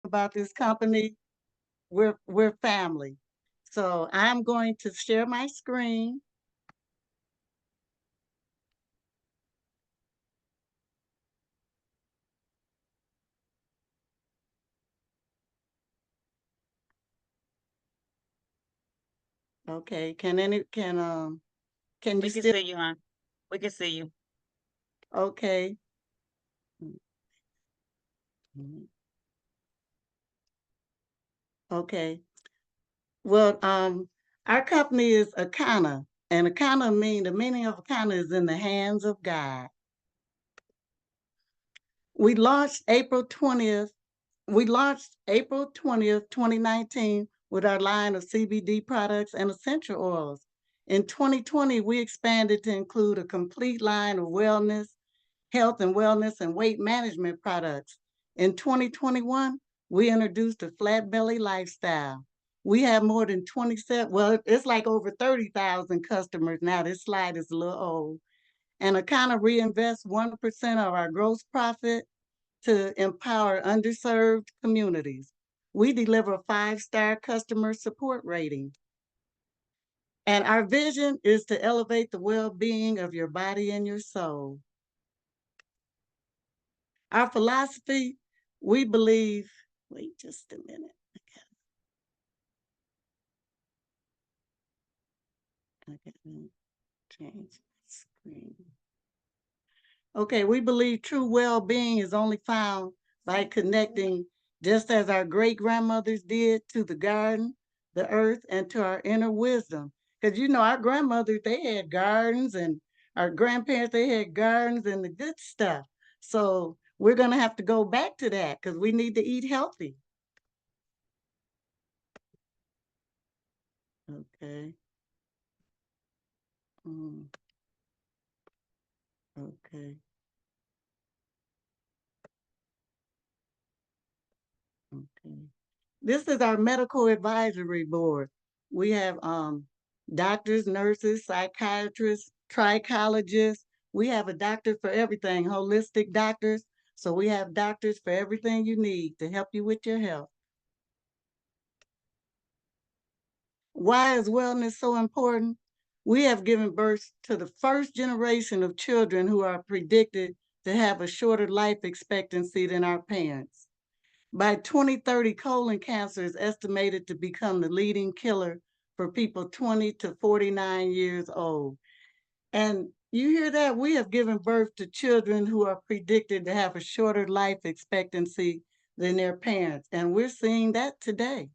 about this company. We're family. So I'm going to share my screen. Okay, can you We can still? see you, huh? We can see you. Okay. Mhm. Okay. Well, our company is Akana, and the meaning of Akana is in the hands of God. We launched April 20th. We launched April 20th, 2019 with our line of CBD products and essential oils. In 2020, we expanded to include a complete line of wellness, health and wellness, and weight management products. In 2021, we introduced a flat belly lifestyle. We have more than 27, well, it's like over 30,000 customers now. This slide is a little old. And it kind of reinvests 1% of our gross profit to empower underserved communities. We deliver a 5-star customer support rating. And our vision is to elevate the well being of your body and your soul. Our philosophy, we believe, wait just a minute. I gotta change my screen. Okay, we believe true well being is only found by connecting, just as our great grandmothers did, to the garden, the earth, and to our inner wisdom. Because our grandmothers, they had gardens, and our grandparents, they had gardens and the good stuff. So we're going to have to go back to that because we need to eat healthy. Okay. Mm, okay. Okay. This is our medical advisory board. We have doctors, nurses, psychiatrists, trichologists. We have a doctor for everything, holistic doctors. So we have doctors for everything you need to help you with your health. Why is wellness so important? We have given birth to the first generation of children who are predicted to have a shorter life expectancy than our parents. By 2030, colon cancer is estimated to become the leading killer for people 20 to 49 years old. And you hear that? We have given birth to children who are predicted to have a shorter life expectancy than their parents. And we're seeing that today.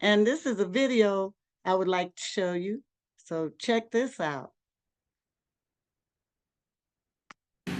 And this is a video I would like to show you. So check this out.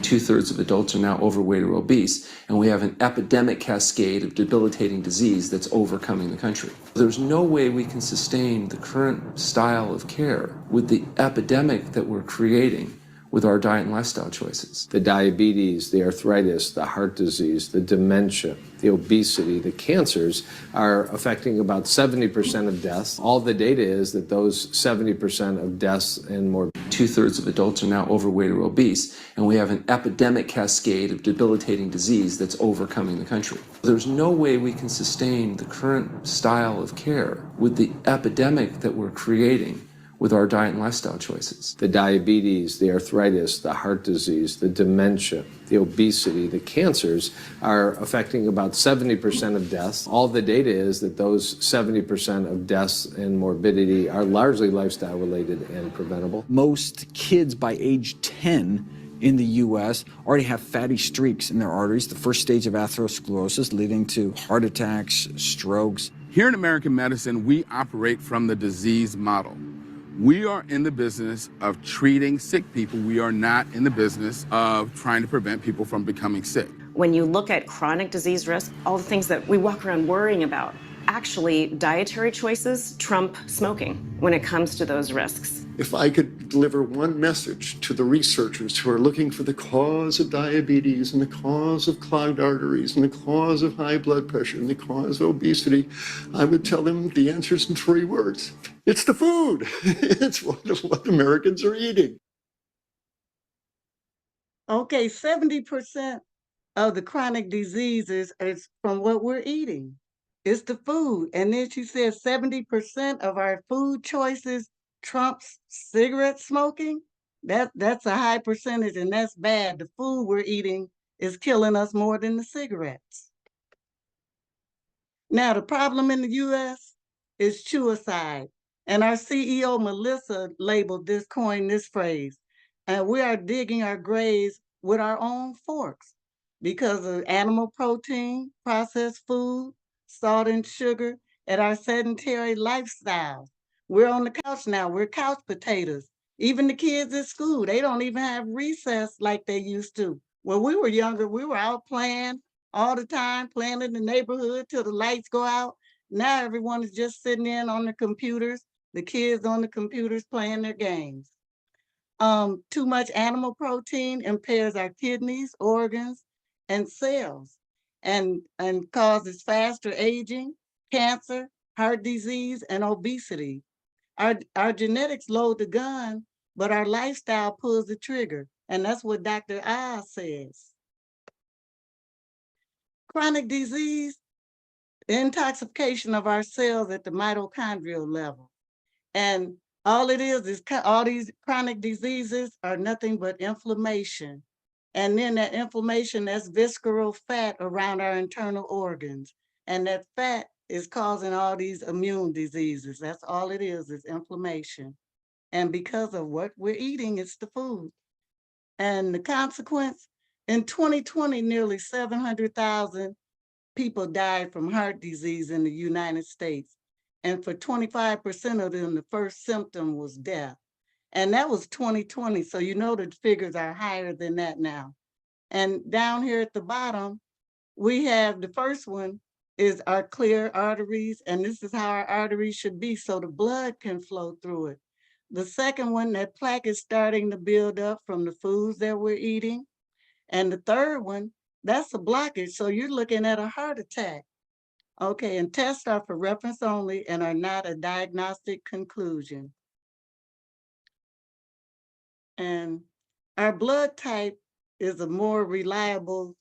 2/3 of adults are now overweight or obese, and we have an epidemic cascade of debilitating disease that's overcoming the country. There's no way we can sustain the current style of care with the epidemic that we're creating with our diet and lifestyle choices. The diabetes, the arthritis, the heart disease, the dementia, the obesity, the cancers are affecting about 70% of deaths. All the data is that those 70% of deaths and more. 2/3 of adults are now overweight or obese, and we have an epidemic cascade of debilitating disease that's overcoming the country. There's no way we can sustain the current style of care with the epidemic that we're creating with our diet and lifestyle choices. The diabetes, the arthritis, the heart disease, the dementia, the obesity, the cancers are affecting about 70% of deaths. All the data is that those 70% of deaths and morbidity are largely lifestyle related and preventable. Most kids by age 10 in the U.S. already have fatty streaks in their arteries, the first stage of atherosclerosis leading to heart attacks, strokes. Here in American medicine, we operate from the disease model. We are in the business of treating sick people. We are not in the business of trying to prevent people from becoming sick. When you look at chronic disease risk, all the things that we walk around worrying about, actually dietary choices trump smoking when it comes to those risks. If I could deliver one message to the researchers who are looking for the cause of diabetes and the cause of clogged arteries and the cause of high blood pressure and the cause of obesity, I would tell them the answer's in 3 words. It's the food. It's what Americans are eating. Okay, 70% of the chronic diseases is from what we're eating. It's the food. And then she said 70% of our food choices trumps cigarette smoking. That's a high percentage, and that's bad. The food we're eating is killing us more than the cigarettes. Now, the problem in the US is suicide. And our CEO, Melissa, coined this phrase. And we are digging our graves with our own forks because of animal protein, processed food, salt and sugar, and our sedentary lifestyles. We're on the couch now. We're couch potatoes. Even the kids at school, they don't even have recess like they used to. When we were younger, we were out playing all the time, playing in the neighborhood till the lights go out. Now everyone is just sitting in on the computers, the kids on the computers playing their games. Too much animal protein impairs our kidneys, organs, and cells, and causes faster aging, cancer, heart disease, and obesity. Our genetics load the gun, but our lifestyle pulls the trigger. And that's what Dr. Oz says. Chronic disease, intoxication of our cells at the mitochondrial level. And all it is all these chronic diseases are nothing but inflammation. And then that inflammation, that's visceral fat around our internal organs. And that fat is causing all these immune diseases. That's all it is inflammation. And because of what we're eating, it's the food. And the consequence, in 2020, nearly 700,000 people died from heart disease in the United States. And for 25% of them, the first symptom was death. And that was 2020. So you know the figures are higher than that now. And down here at the bottom, we have the first one is our clear arteries. And this is how our arteries should be so the blood can flow through it. The second one, that plaque is starting to build up from the foods that we're eating. And the third one, that's a blockage. So you're looking at a heart attack. Okay, and tests are for reference only and are not a diagnostic conclusion. And our blood type is a more reliable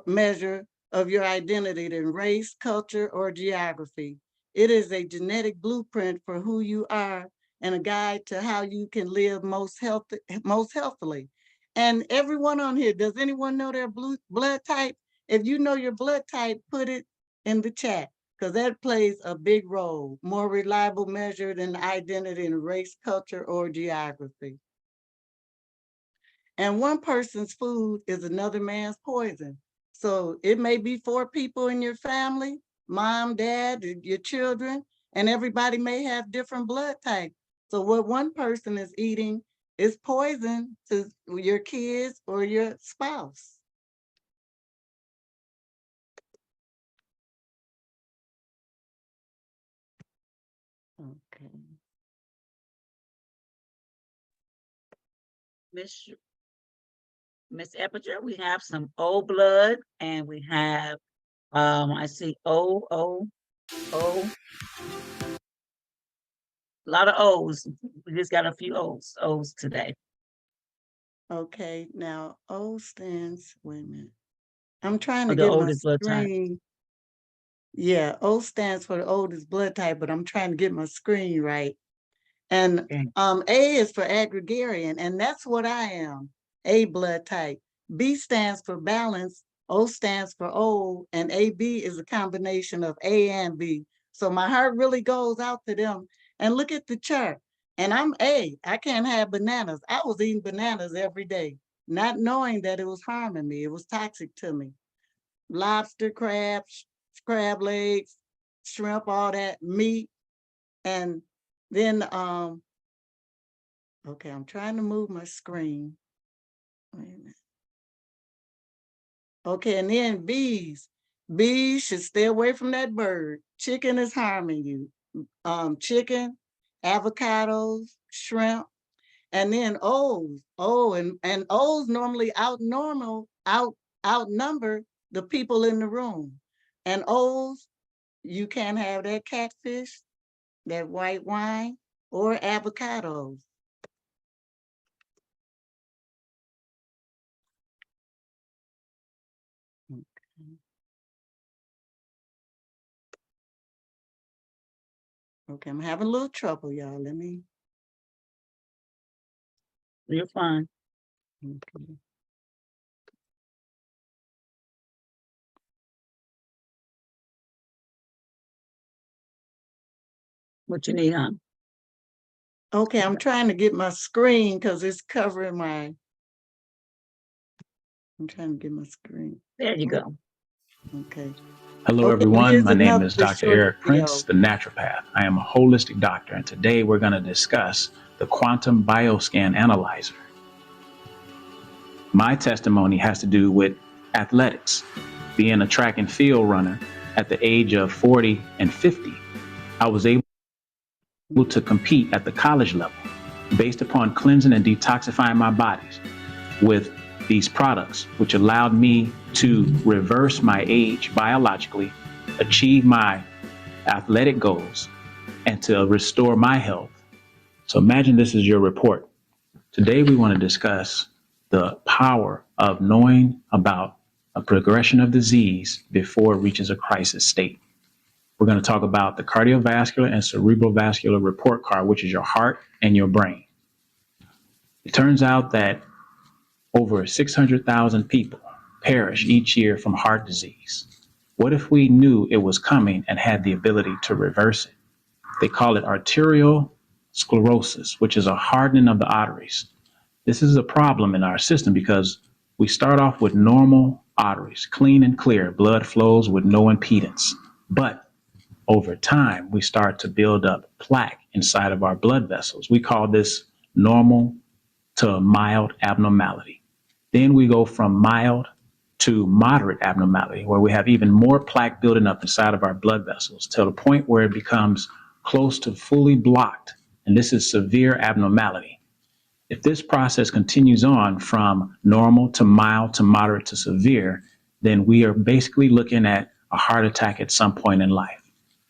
measure of your identity than race, culture, or geography. It is a genetic blueprint for who you are and a guide to how you can live most healthily. And everyone on here, does anyone know their blood type? If you know your blood type, put it in the chat, because that plays a big role, more reliable measure than identity in race, culture, or geography. And one person's food is another man's poison. So it may be 4 people in your family, mom, dad, your children, and everybody may have different blood types. So what one person is eating is poison to your kids or your spouse. Okay. Miss Eppinger, we have some O blood, and we have I see O, a lot of O's. We just got a few O's today. Okay, now O stands, wait a minute. I'm trying For to the get my oldest blood type. screen. Yeah, O stands for the oldest blood type, but I'm trying to get my screen right. And Okay. A is for agregarian, and that's what I am, A blood type. B stands for balance, O stands for O, and AB is a combination of A and B. So my heart really goes out to them. And look at the chart. And I'm A. I can't have bananas. I was eating bananas every day, not knowing that it was harming me. It was toxic to me. Lobster, crabs, crab legs, shrimp, all that, meat. And then okay, I'm trying to move my screen. Wait a minute. Okay, and then bees. Bees should stay away from that bird. Chicken is harming you. Chicken, avocados, shrimp, and then O's. Oh, and O's normally outnumber the people in the room. And O's, you can't have that catfish, that white wine, or avocados. Okay, I'm having a little trouble, y'all. Let me. You're fine. Okay. What you need, huh? Okay, I'm trying to get my screen because it's covering my. I'm trying to get my screen. There you go. Okay. Hello, Okay, well, everyone. here's My name another is Dr. short Eric Prince, video. the naturopath. I am a holistic doctor, and today we're going to discuss the quantum bioscan analyzer. My testimony has to do with athletics. Being a track and field runner at the age of 40 and 50, I was able to compete at the college level based upon cleansing and detoxifying my bodies with these products, which allowed me to reverse my age biologically, achieve my athletic goals, and to restore my health. So imagine this is your report. Today we want to discuss the power of knowing about a progression of disease before it reaches a crisis state. We're going to talk about the cardiovascular and cerebrovascular report card, which is your heart and your brain. It turns out that over 600,000 people perish each year from heart disease. What if we knew it was coming and had the ability to reverse it? They call it arterial sclerosis, which is a hardening of the arteries. This is a problem in our system because we start off with normal arteries, clean and clear, blood flows with no impedance. But over time, we start to build up plaque inside of our blood vessels. We call this normal to mild abnormality. Then we go from mild to moderate abnormality, where we have even more plaque building up inside of our blood vessels to the point where it becomes close to fully blocked. And this is severe abnormality. If this process continues on from normal to mild to moderate to severe, then we are basically looking at a heart attack at some point in life.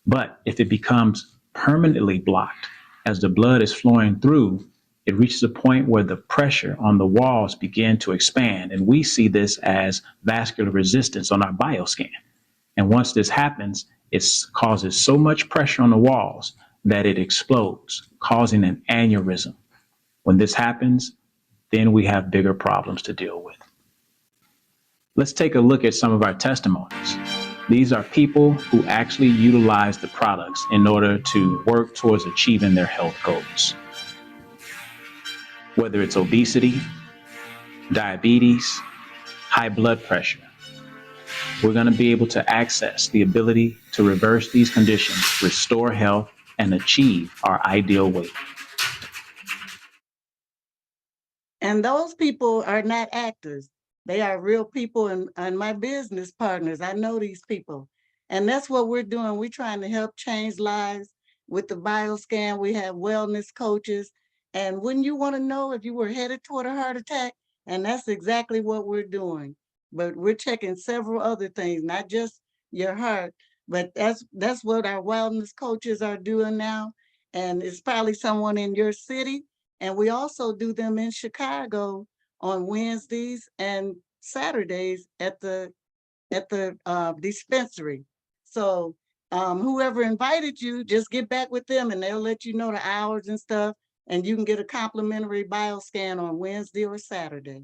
But if it becomes permanently blocked, as the blood is flowing through, it reaches a point where the pressure on the walls begin to expand. And we see this as vascular resistance on our bioscan. And once this happens, it causes so much pressure on the walls that it explodes, causing an aneurysm. When this happens, then we have bigger problems to deal with. Let's take a look at some of our testimonies. These are people who actually utilize the products in order to work towards achieving their health goals. Whether it's obesity, diabetes, high blood pressure, we're going to be able to access the ability to reverse these conditions, restore health, and achieve our ideal weight. And those people are not actors. They are real people and my business partners. I know these people. And that's what we're doing. We're trying to help change lives with the bioscan. We have wellness coaches. And wouldn't you want to know if you were headed toward a heart attack? And that's exactly what we're doing. But we're checking several other things, not just your heart, but that's what our wellness coaches are doing now. And it's probably someone in your city. And we also do them in Chicago on Wednesdays and Saturdays at the dispensary. So whoever invited you, just get back with them and they'll let you know the hours and stuff. And you can get a complimentary bioscan on Wednesday or Saturday.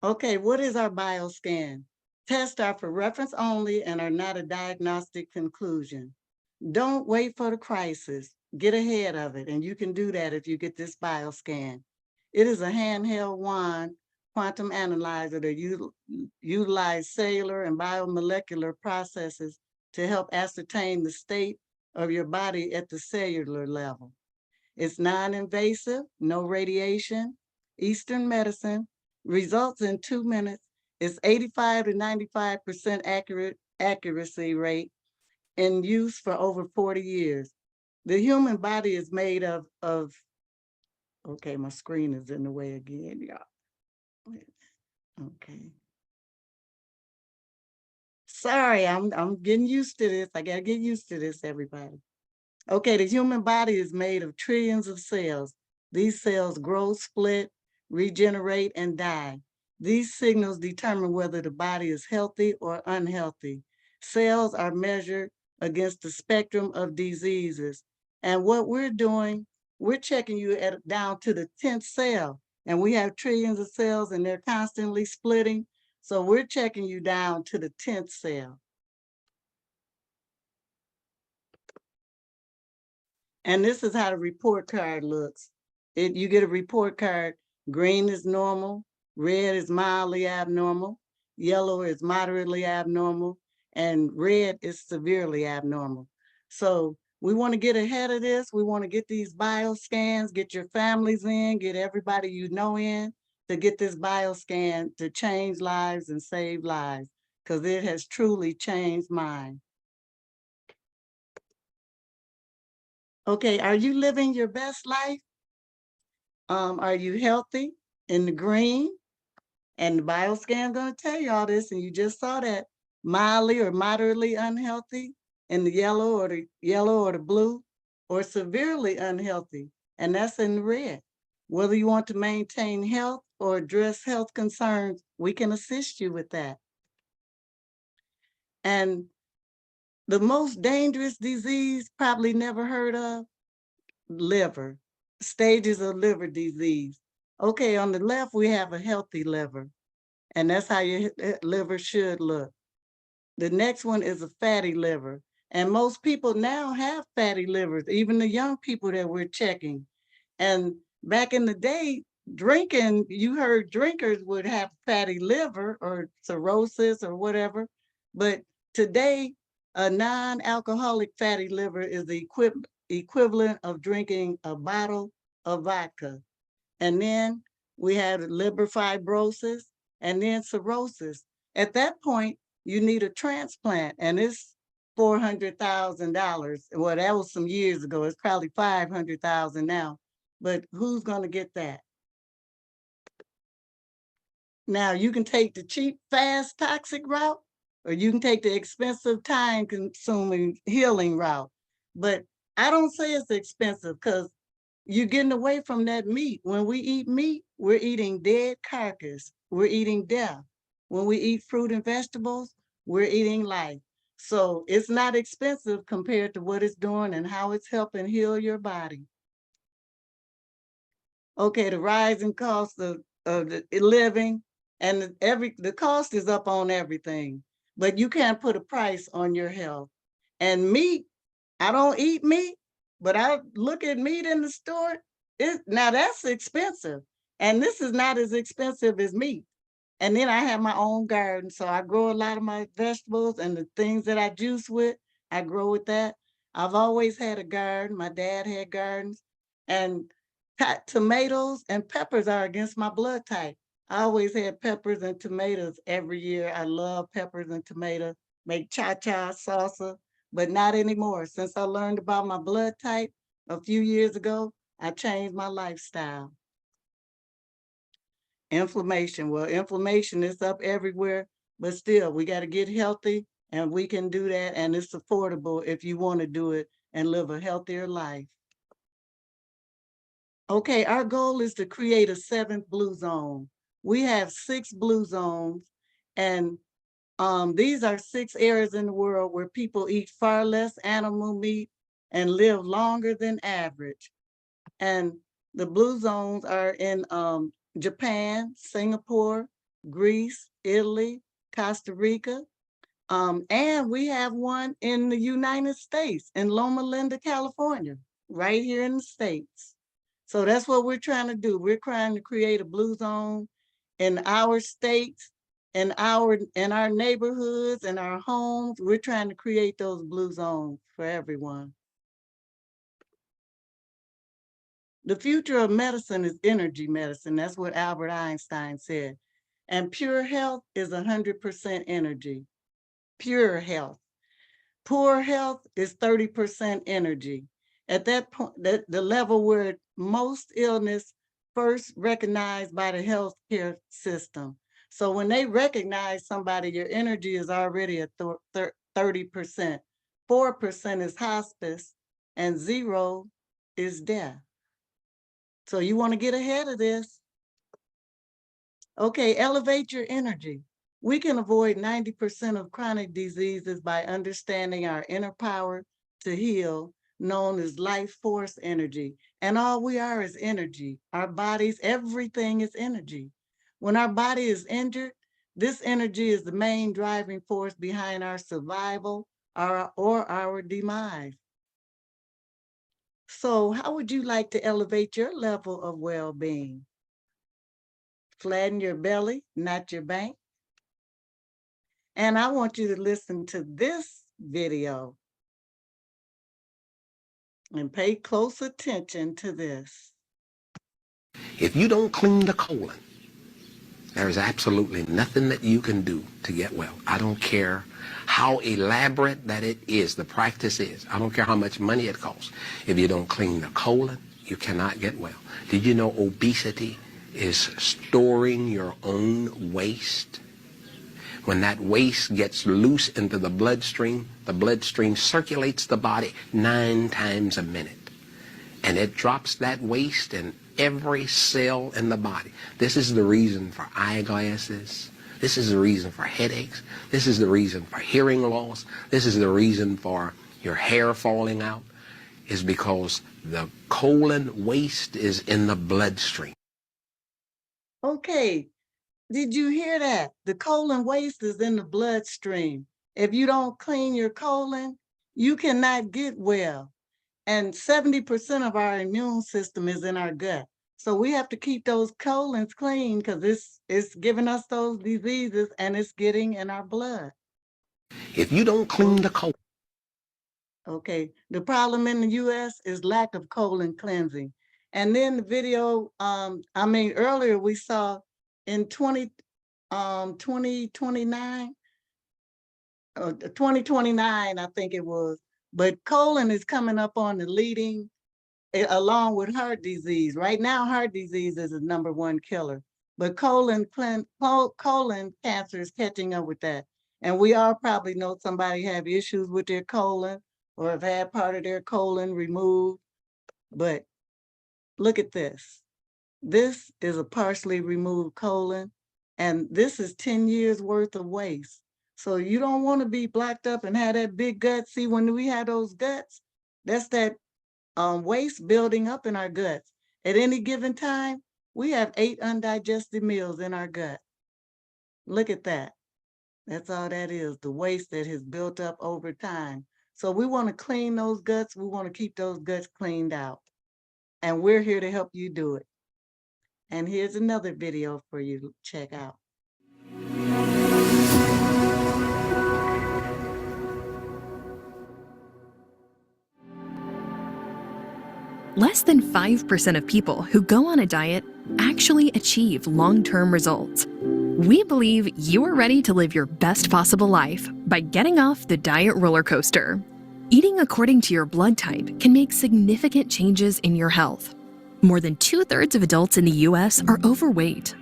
Okay, what is our bioscan? Tests are for reference only and are not a diagnostic conclusion. Don't wait for the crisis. Get ahead of it. And you can do that if you get this bioscan. It is a handheld wand quantum analyzer that utilize cellular and biomolecular processes to help ascertain the state of your body at the cellular level. It's non-invasive, no radiation, Eastern medicine, results in 2 minutes. It's 85 to 95% accuracy rate in use for over 40 years. The human body is made of okay, my screen is in the way again, y'all. Okay. Sorry, I'm getting used to this. I gotta get used to this, everybody. Okay, the human body is made of trillions of cells. These cells grow, split, regenerate, and die. These signals determine whether the body is healthy or unhealthy. Cells are measured against the spectrum of diseases. And what we're doing, we're checking you down to the 10th cell. And we have trillions of cells and they're constantly splitting. So we're checking you down to the 10th cell. And this is how the report card looks. You get a report card. Green is normal, red is mildly abnormal, yellow is moderately abnormal, and red is severely abnormal. So we want to get ahead of this. We want to get these bioscans, get your families in, get everybody you know in to get this bioscan to change lives and save lives, because it has truly changed mine. Okay, are you living your best life? Are you healthy in the green? And the bioscan gonna tell you all this, and you just saw that mildly or moderately unhealthy in the yellow or the blue, or severely unhealthy, and that's in the red. Whether you want to maintain health or address health concerns, we can assist you with that. And the most dangerous disease, probably never heard of, liver, stages of liver disease. Okay, on the left, we have a healthy liver, and that's how your liver should look. The next one is a fatty liver, and most people now have fatty livers, even the young people that we're checking. And back in the day, drinking, you heard drinkers would have fatty liver or cirrhosis or whatever, but today, a non-alcoholic fatty liver is the equivalent of drinking a bottle of vodka. And then we had liver fibrosis and then cirrhosis. At that point, you need a transplant, and it's $400,000. Well, that was some years ago. It's probably $500,000 now. But who's going to get that? Now, you can take the cheap, fast, toxic route, or you can take the expensive, time-consuming, healing route. But I don't say it's expensive, because you're getting away from that meat. When we eat meat, we're eating dead carcass. We're eating death. When we eat fruit and vegetables, we're eating life. So it's not expensive compared to what it's doing and how it's helping heal your body. Okay, the rising cost of the living, and the cost is up on everything, but you can't put a price on your health. And meat, I don't eat meat, but I look at meat in the store. Now that's expensive, and this is not as expensive as meat. And then I have my own garden, so I grow a lot of my vegetables and the things that I juice with, I grow with that. I've always had a garden. My dad had gardens, and tomatoes and peppers are against my blood type. I always had peppers and tomatoes every year. I love peppers and tomatoes, make cha-cha salsa, but not anymore. Since I learned about my blood type a few years ago, I changed my lifestyle. Inflammation. Well, inflammation is up everywhere, but still, we got to get healthy, and we can do that, and it's affordable if you want to do it and live a healthier life. Okay, our goal is to create a 7th blue zone. We have 6 blue zones, and these are 6 areas in the world where people eat far less animal meat and live longer than average. And the blue zones are in Japan, Singapore, Greece, Italy, Costa Rica, and we have one in the United States, in Loma Linda, California, right here in the States. So that's what we're trying to do. We're trying to create a blue zone in our states, in our neighborhoods, in our homes. We're trying to create those blue zones for everyone. The future of medicine is energy medicine. That's what Albert Einstein said. And pure health is 100% energy. Pure health. Poor health is 30% energy. At that point, the level where most illness first recognized by the healthcare system. So when they recognize somebody, your energy is already at 30%. 4% is hospice, and 0 is death. So you want to get ahead of this. Okay, elevate your energy. We can avoid 90% of chronic diseases by understanding our inner power to heal, known as life force energy. And all we are is energy. Our bodies, everything is energy. When our body is injured, this energy is the main driving force behind our survival or our demise. So how would you like to elevate your level of well-being? Flatten your belly, not your bank. And I want you to listen to this video and pay close attention to this. If you don't clean the colon, there is absolutely nothing that you can do to get well. I don't care how elaborate that it is, the practice is. I don't care how much money it costs. If you don't clean the colon, you cannot get well. Did you know obesity is storing your own waste? When that waste gets loose into the bloodstream circulates the body 9 times a minute. And it drops that waste in every cell in the body. This is the reason for eyeglasses. This is the reason for headaches. This is the reason for hearing loss. This is the reason for your hair falling out, is because the colon waste is in the bloodstream. Okay, did you hear that? The colon waste is in the bloodstream. If you don't clean your colon, you cannot get well. And 70% of our immune system is in our gut. So we have to keep those colons clean because it's giving us those diseases and it's getting in our blood. If you don't clean the colon, okay, the problem in the US is lack of colon cleansing. And then the video, earlier we saw in 2029, 2029, I think it was, but colon is coming up on the leading along with heart disease. Right now, heart disease is the #1 killer, but colon cancer is catching up with that. And we all probably know somebody have issues with their colon or have had part of their colon removed. But look at this. This is a partially removed colon, and this is 10 years worth of waste. So you don't want to be blocked up and have that big gut. See, when we have those guts, that's that waste building up in our guts. At any given time, we have 8 undigested meals in our gut. Look at that. That's all that is, the waste that has built up over time. So we want to clean those guts. We want to keep those guts cleaned out. And we're here to help you do it. And here's another video for you to check out. Less than 5% of people who go on a diet actually achieve long-term results. We believe you are ready to live your best possible life by getting off the diet roller coaster. Eating according to your blood type can make significant changes in your health. More than 2/3 of adults in the US are overweight.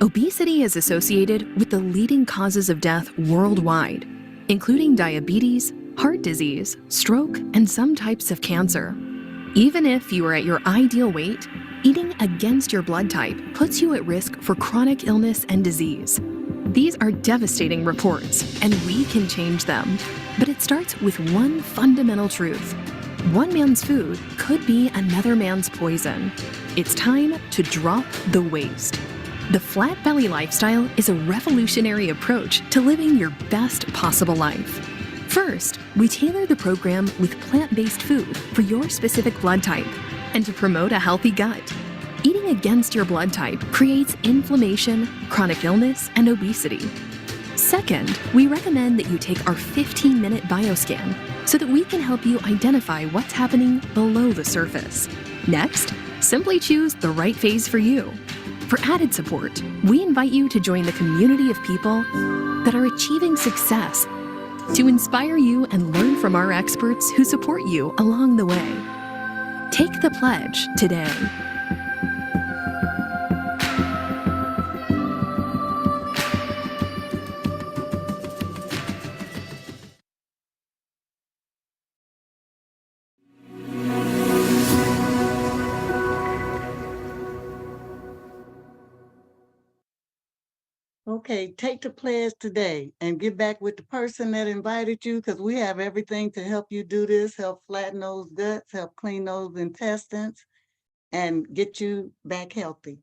Obesity is associated with the leading causes of death worldwide, including diabetes, heart disease, stroke, and some types of cancer. Even if you are at your ideal weight, eating against your blood type puts you at risk for chronic illness and disease. These are devastating reports, and we can change them. But it starts with one fundamental truth. One man's food could be another man's poison. It's time to drop the waste. The Flat Belly Lifestyle is a revolutionary approach to living your best possible life. First, we tailor the program with plant-based food for your specific blood type and to promote a healthy gut. Eating against your blood type creates inflammation, chronic illness, and obesity. Second, we recommend that you take our 15-minute bioscan so that we can help you identify what's happening below the surface. Next, simply choose the right phase for you. For added support, we invite you to join the community of people that are achieving success to inspire you and learn from our experts who support you along the way. Take the pledge today. Okay, take the pledge today and get back with the person that invited you, because we have everything to help you do this, help flatten those guts, help clean those intestines, and get you back healthy.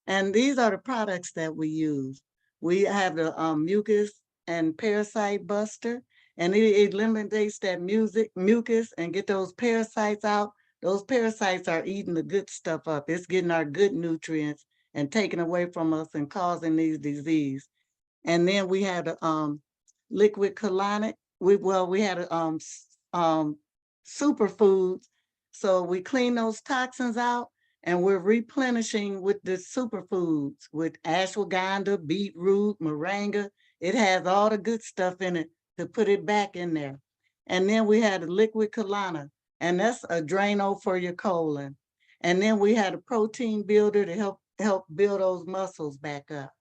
And these are the products that we use. We have the mucus and parasite buster, and it eliminates that mucus and get those parasites out. Those parasites are eating the good stuff up. It's getting our good nutrients and taking away from us and causing these disease. And then we had a liquid colonic. We had a superfoods. So we clean those toxins out and we're replenishing with the superfoods with ashwagandha, beetroot, moringa. It has all the good stuff in it to put it back in there. And then we had a liquid colana, and that's a Drano for your colon. And then we had a protein builder to help build those muscles back up.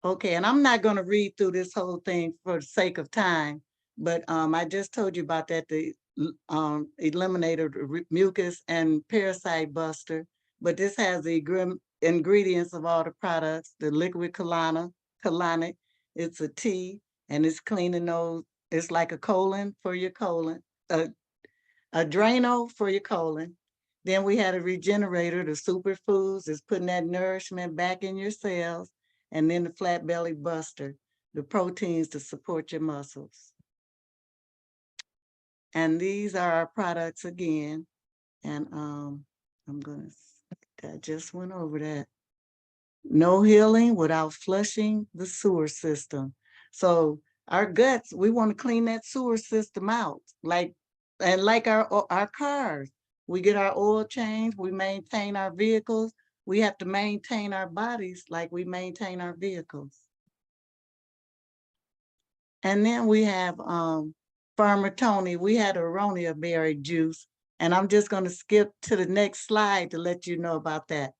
Okay, and I'm not going to read through this whole thing for the sake of time, but I just told you about that, the eliminator, the mucus and parasite buster, but this has the ingredients of all the products, the liquid colonic, it's a tea, and it's cleaning those, it's like a colon for your colon, a Drano for your colon. Then we had a regenerator, the superfoods is putting that nourishment back in your cells. And then the flat belly buster, the proteins to support your muscles. And these are our products again. And I just went over that. No healing without flushing the sewer system. So our guts, we want to clean that sewer system out. Like our cars, we get our oil changed, we maintain our vehicles. We have to maintain our bodies like we maintain our vehicles. And then we have Farmer Tony. We had aronia berry juice. And I'm just going to skip to the next slide to let you know about that.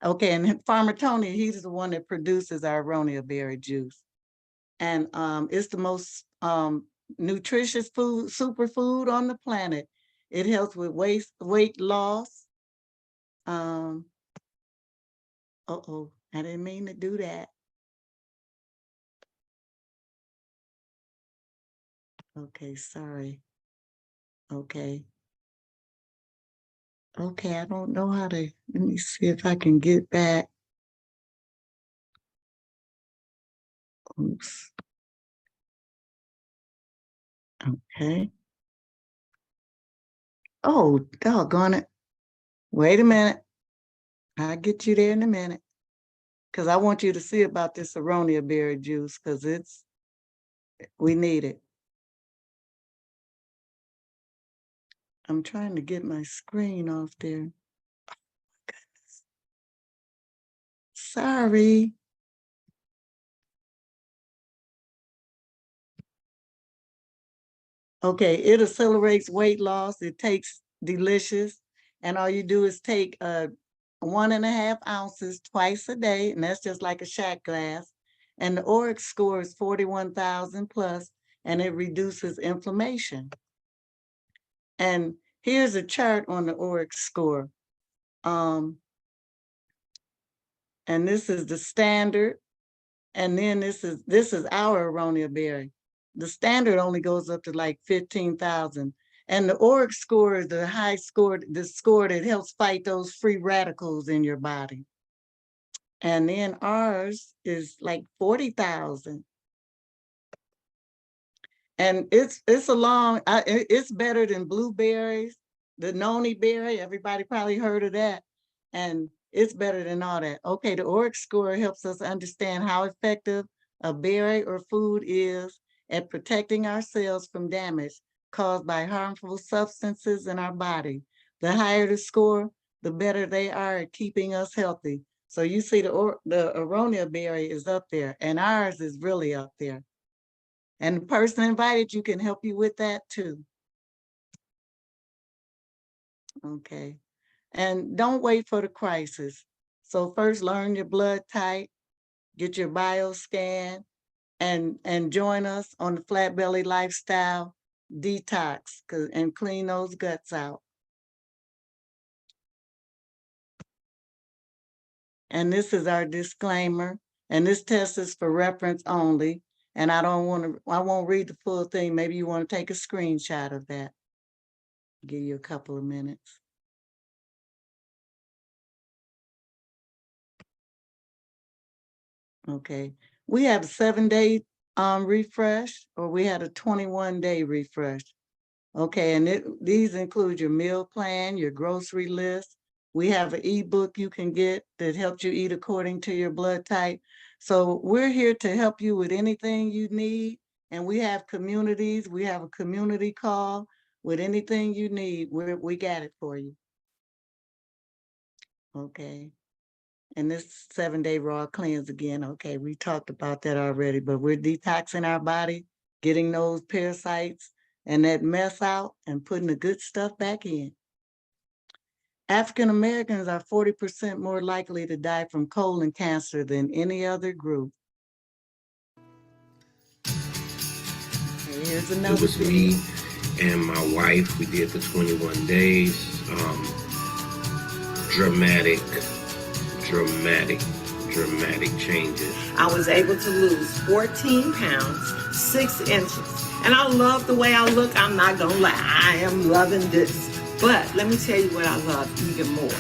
Okay, and Farmer Tony, he's the one that produces our aronia berry juice. And it's the most nutritious food, superfood on the planet. It helps with weight loss. I didn't mean to do that. Okay, sorry. Okay. Okay, I don't know how to, let me see if I can get back. Oops. Okay. Oh, doggone it. Wait a minute. I'll get you there in a minute. Because I want you to see about this aronia berry juice, because we need it. I'm trying to get my screen off there. Oh, my goodness. Sorry. Okay, it accelerates weight loss. It takes delicious. And all you do is take 1.5 ounces twice a day, and that's just like a shot glass. And the ORIC score is 41,000 plus, and it reduces inflammation. And here's a chart on the ORIC score. And this is the standard. And then this is our aronia berry. The standard only goes up to like 15,000. And the ORIC score is the high score, the score that helps fight those free radicals in your body. And then ours is like 40,000. And it's better than blueberries, the noni berry, everybody probably heard of that. And it's better than all that. Okay, the ORIC score helps us understand how effective a berry or food is at protecting our cells from damage caused by harmful substances in our body. The higher the score, the better they are at keeping us healthy. So you see the aronia berry is up there, and ours is really up there. And the person invited you can help you with that too. Okay. And don't wait for the crisis. So first learn your blood type, get your bioscan, and join us on the Flat Belly Lifestyle Detox and clean those guts out. And this is our disclaimer. And this test is for reference only. And I won't read the full thing. Maybe you want to take a screenshot of that. Give you a couple of minutes. Okay. We have a 7-day refresh, or we had a 21-day refresh. Okay, and these include your meal plan, your grocery list. We have an ebook you can get that helps you eat according to your blood type. So we're here to help you with anything you need. And we have communities. We have a community call with anything you need. We got it for you. Okay. And this 7-day raw cleanse again. Okay, we talked about that already, but we're detoxing our body, getting those parasites and that mess out and putting the good stuff back in. African Americans are 40% more likely to die from colon cancer than any other group. Okay, here's another It was me and my wife. We did the 21 days. Dramatic changes. I was able to lose 14 pounds, 6 inches. And I love the way I look. I'm not gonna lie, I am loving this. But let me tell you what I love even more.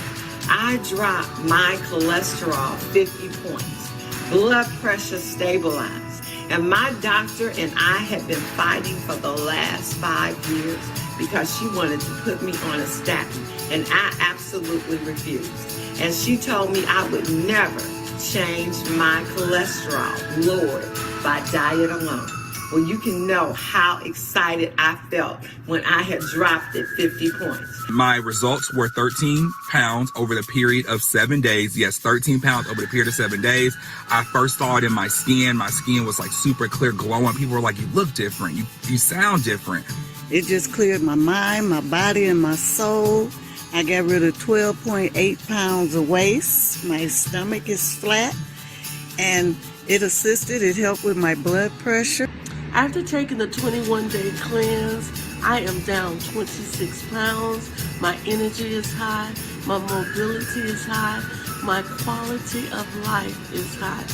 I dropped my cholesterol 50 points, blood pressure stabilized. And my doctor and I had been fighting for the last 5 years because she wanted to put me on a statin, and I absolutely refused. And she told me I would never change my cholesterol lowered by diet alone. Well, you can know how excited I felt when I had dropped it 50 points. My results were 13 pounds over the period of 7 days. Yes, 13 pounds over the period of 7 days. I first saw it in my skin. My skin was like super clear, glowing. People were like, you look different. You sound different. It just cleared my mind, my body, and my soul. I got rid of 12.8 pounds of waist. My stomach is flat, and it helped with my blood pressure. After taking the 21-day cleanse, I am down 26 pounds. My energy is high. My mobility is high. My quality of life is high.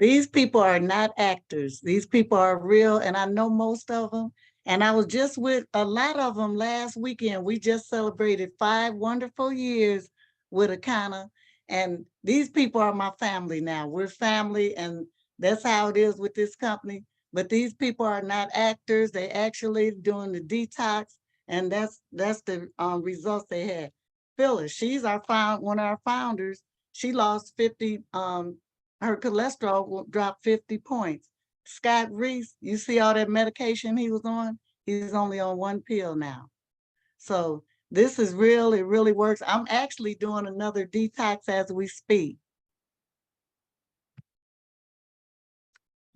These people are not actors. These people are real, and I know most of them. And I was just with a lot of them last weekend. We just celebrated 5 wonderful years with Akana. And these people are my family now. We're family, and that's how it is with this company. But these people are not actors. They actually doing the detox, and that's the results they had. Phyllis, she's one of our founders. She lost 50, her cholesterol will drop 50 points. Scott Reese, you see all that medication he was on? He's only on 1 pill now. So this is real, it really works. I'm actually doing another detox as we speak.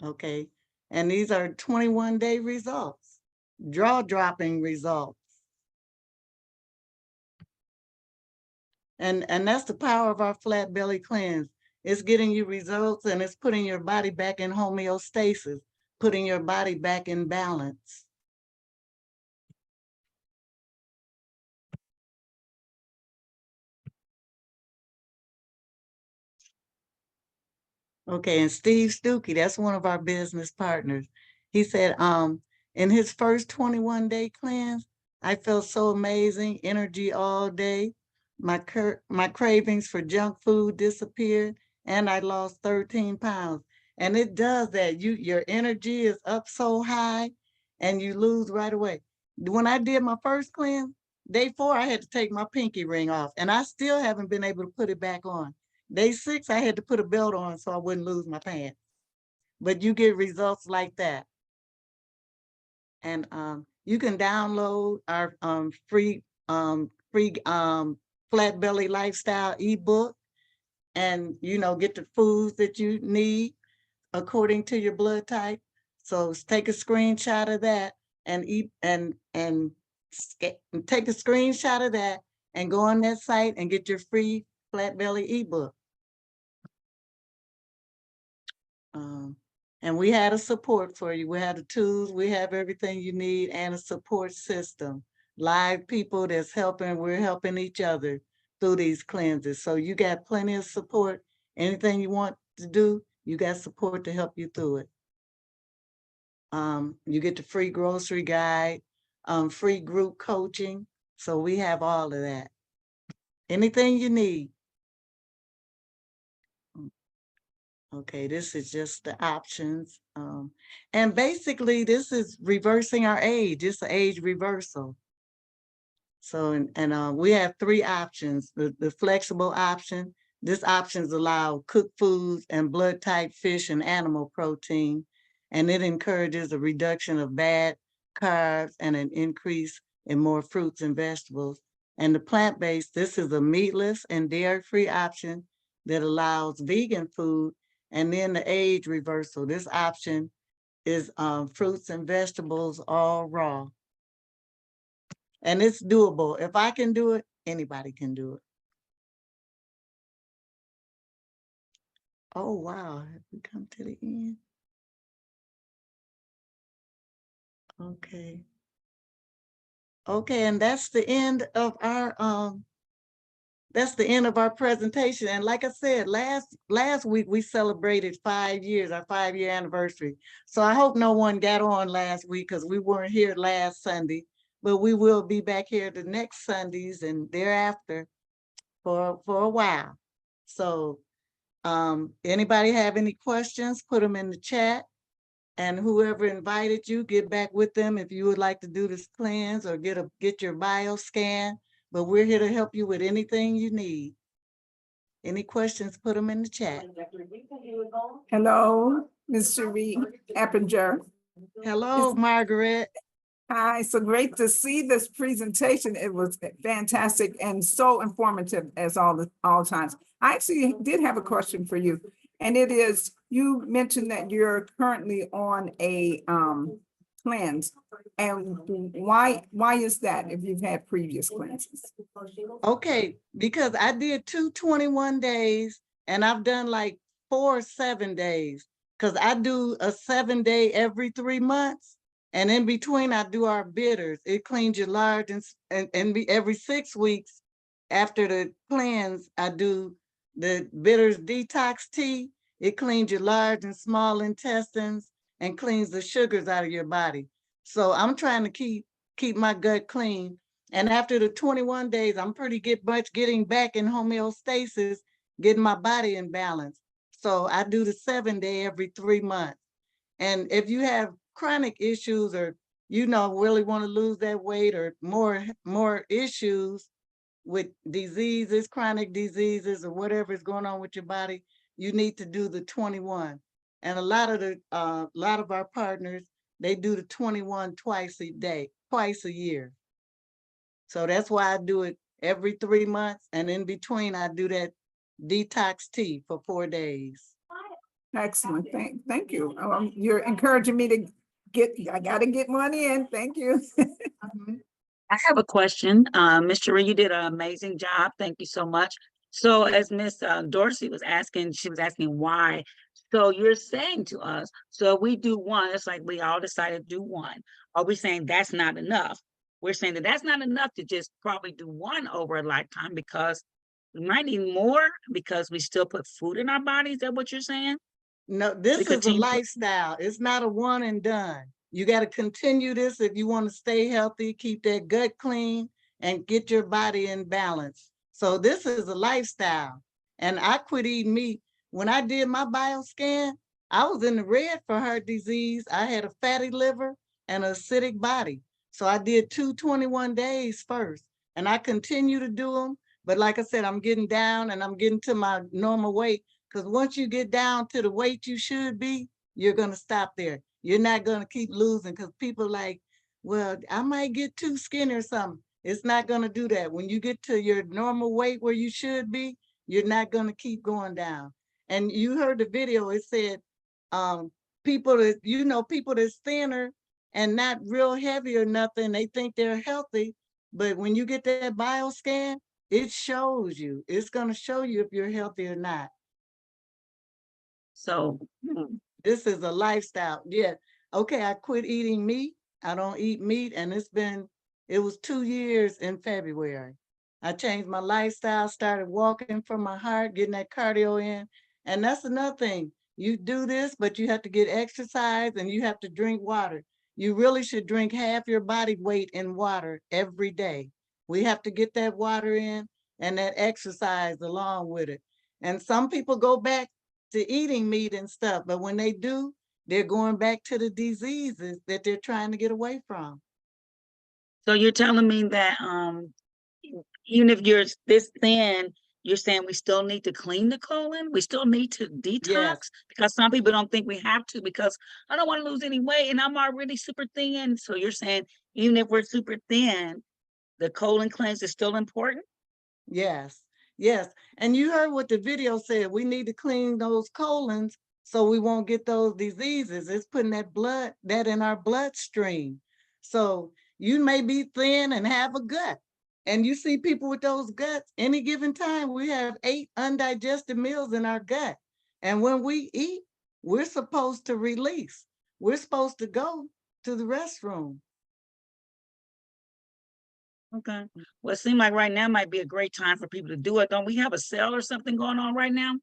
Okay, and these are 21-day results, jaw-dropping results. And that's the power of our flat belly cleanse. It's getting you results, and it's putting your body back in homeostasis, putting your body back in balance. Okay, and Steve Stuckey, that's one of our business partners. He said, in his first 21-day cleanse, I felt so amazing, energy all day. My cravings for junk food disappeared, and I lost 13 pounds. And it does that. Your energy is up so high, and you lose right away. When I did my first cleanse, day 4, I had to take my pinky ring off, and I still haven't been able to put it back on. Day 6, I had to put a belt on so I wouldn't lose my pants. But you get results like that. And you can download our free Flat Belly Lifestyle ebook, and get the foods that you need according to your blood type. So take a screenshot of that and eat and take a screenshot of that and go on that site and get your free Flat Belly ebook. And we had a support for you. We had the tools, we have everything you need, and a support system. Live people that's helping, we're helping each other through these cleanses. So you got plenty of support. Anything you want to do, you got support to help you through it. You get the free grocery guide, free group coaching. So we have all of that. Anything you need. Okay, this is just the options. And basically this is reversing our age. It's an age reversal. So, we have 3 options. The flexible option, this options allow cooked foods and blood type fish and animal protein. And it encourages a reduction of bad carbs and an increase in more fruits and vegetables. And the plant-based, this is a meatless and dairy-free option that allows vegan food. And then the age reversal, this option is fruits and vegetables all raw. And it's doable. If I can do it, anybody can do it. Oh, wow. Have we come to the end? Okay. Okay, and that's the end of our presentation. And like I said, last week we celebrated 5 years, our 5-year anniversary. So I hope no one got on last week because we weren't here last Sunday, but we will be back here the next Sundays and thereafter for a while. So anybody have any questions, put them in the chat. And whoever invited you, get back with them if you would like to do this cleanse or get your bio scan. But we're here to help you with anything you need. Any questions, put them in the chat. Hello, Ms. Sheree Eppenger. Hello, Margaret. Hi, so great to see this presentation. It was fantastic and so informative as all times. I actually did have a question for you, and it is, you mentioned that you're currently on a cleanse, and why is that if you've had previous cleanses? Okay, because I did 2 21 days and I've done like 4 7 days, because I do a 7-day every 3 months. And in between, I do our bitters. It cleans your large and every 6 weeks after the cleanse, I do the bitters detox tea. It cleans your large and small intestines and cleans the sugars out of your body. So I'm trying to keep my gut clean. And after the 21 days, I'm much getting back in homeostasis, getting my body in balance. So I do the 7-day every 3 months. And if you have chronic issues or, really want to lose that weight or more issues with diseases, chronic diseases, or whatever is going on with your body, you need to do the 21. And a lot of our partners, they do the 21 twice a year. So that's why I do it every 3 months. And in between, I do that detox tea for 4 days. Excellent. Thank you. You're encouraging me to I got to get one in. Thank you. I have a question. Ms. Sheree, you did an amazing job. Thank you so much. So as Miss Dorsey was asking, she was asking why. So you're saying to us, so we do one, it's like we all decided to do one. Are we saying that's not enough? We're saying that that's not enough to just probably do one over a lifetime because we might need more because we still put food in our bodies. Is that what you're saying? No, this is a continue to- lifestyle. It's not a one and done. You got to continue this if you want to stay healthy, keep that gut clean, and get your body in balance. So this is a lifestyle. And I quit eating meat. When I did my bioscan, I was in the red for heart disease. I had a fatty liver and an acidic body. So I did 221 days first, and I continue to do them. But like I said, I'm getting down and I'm getting to my normal weight. Because once you get down to the weight you should be, you're going to stop there. You're not going to keep losing because people like, well, I might get too skinny or something. It's not going to do that. When you get to your normal weight where you should be, you're not going to keep going down. And you heard the video, it said people that's thinner and not real heavy or nothing, they think they're healthy. But when you get that bioscan, it shows you. It's going to show you if you're healthy or not. So this is a lifestyle. Yeah. Okay, I quit eating meat. I don't eat meat, and it was 2 years in February. I changed my lifestyle, started walking for my heart, getting that cardio in. And that's another thing. You do this, but you have to get exercise and you have to drink water. You really should drink half your body weight in water every day. We have to get that water in and that exercise along with it. And some people go back to eating meat and stuff, but when they do, they're going back to the diseases that they're trying to get away from. So you're telling me that even if you're this thin, you're saying we still need to clean the colon? We still need to detox? Yes. Because some people don't think we have to because I don't want to lose any weight and I'm already super thin. So you're saying even if we're super thin, the colon cleanse is still important? Yes, yes. And you heard what the video said. We need to clean those colons so we won't get those diseases. It's putting that in our bloodstream. So you may be thin and have a gut. And you see people with those guts, any given time, we have 8 undigested meals in our gut. And when we eat, we're supposed to release. We're supposed to go to the restroom. Okay. Well, it seems like right now might be a great time for people to do it. Don't we have a sale or something going on right now?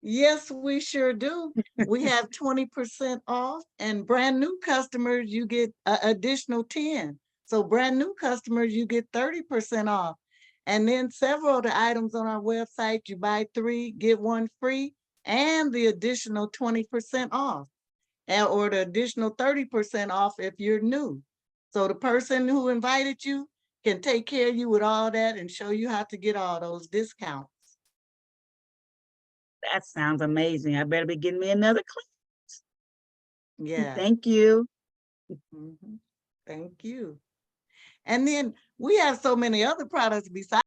Yes, we sure do. We have 20% off, and brand new customers, you get an additional 10. So brand new customers, you get 30% off. And then several of the items on our website, you buy 3, get 1 free, and the additional 20% off, or the additional 30% off if you're new. So the person who invited you can take care of you with all that and show you how to get all those discounts. That sounds amazing. I better be getting me another cleanse. Yeah. Thank you. Thank you. And then we have so many other products besides